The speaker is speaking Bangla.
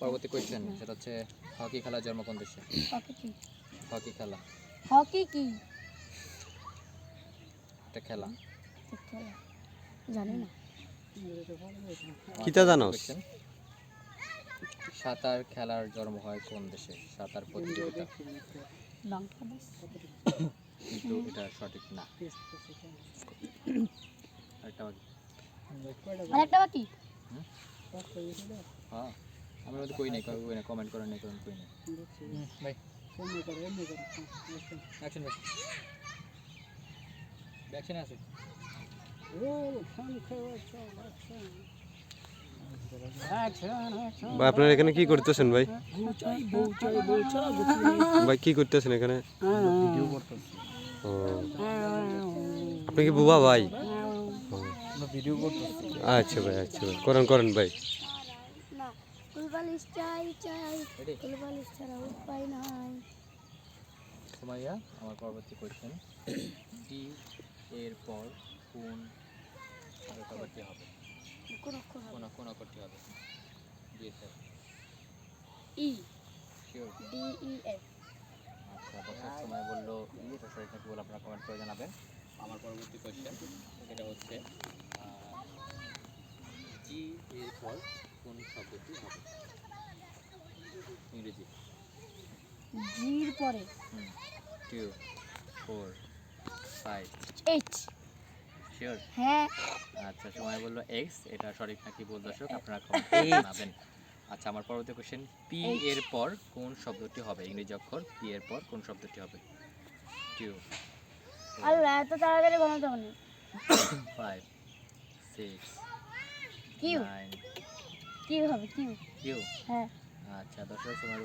পরবর্তী কোয়েশ্চেন, সেটা হচ্ছে হকি খেলার জন্ম কোন দেশে? হকি কি? হকি খেলা হকি কি? এটা খেলা খেলা জানি না। কিটা জানোস? সাঁতার খেলার জন্ম হয় কোন দেশে? সাঁতার প্রতিযোগিতা, বাংলাদেশ। কিন্তু এটা সঠিক না। আরেকটা বাকি। আরেকটা বাকি। হ্যাঁ, আমি বলতে কই নাই, কমেন্ট করেন নাই, কই নাই। ভাই অ্যাকশন ভাই, অ্যাকশন আছে। ভাই আপনারা এখানে কি করতেছেন ভাই? ভাই কি করতেছেন এখানে? ভিডিও করতেছি। ও, আপনি কি বুবা ভাই? ভিডিও করতেছি। আচ্ছা ভাই, আচ্ছা ভাই, করেন করেন ভাই। না, কুলবালিশ চাই চাই, কুলবালিশ ছাড়া উপায় নাই। সুমাইয়া, আমার পরবর্তী কোয়েশ্চেন, পি এর পর কোন অক্ষরটি হবে? কোন অক্ষর হবে? কোন অক্ষরটি হবে? ডি এর পর ই, শিওর? D E F. আচ্ছা, দর্শক সময় বললো ই, এটা সঠিক নাকি বলে আপনারা কমেন্ট করে জানাবেন। আমার পরবর্তী কোয়েশ্চেন, এটা হচ্ছে জি এর পর কোন শব্দটি হবে? ইংরেজি। জির পরে 2 4 5 এইচ। শিওর? হ্যাঁ। আচ্ছা, সময় বললো এক্স, এটা সঠিক নাকি বল দর্শক আপনারা কমেন্ট করে জানাবেন। আচ্ছা, আমার পরবর্তী কোশ্চেন, পি এর পর কোন শব্দটি হবে? ইংরেজি অক্ষর পি এর পর কোন শব্দটি হবে? 2 আল্লাহ, এত তাড়াতাড়ি বানাতে হবে না। 5 6 কিউ, 9 কিউ হবে কিউ। কিউ। হ্যাঁ। আচ্ছা, দর্শক সময়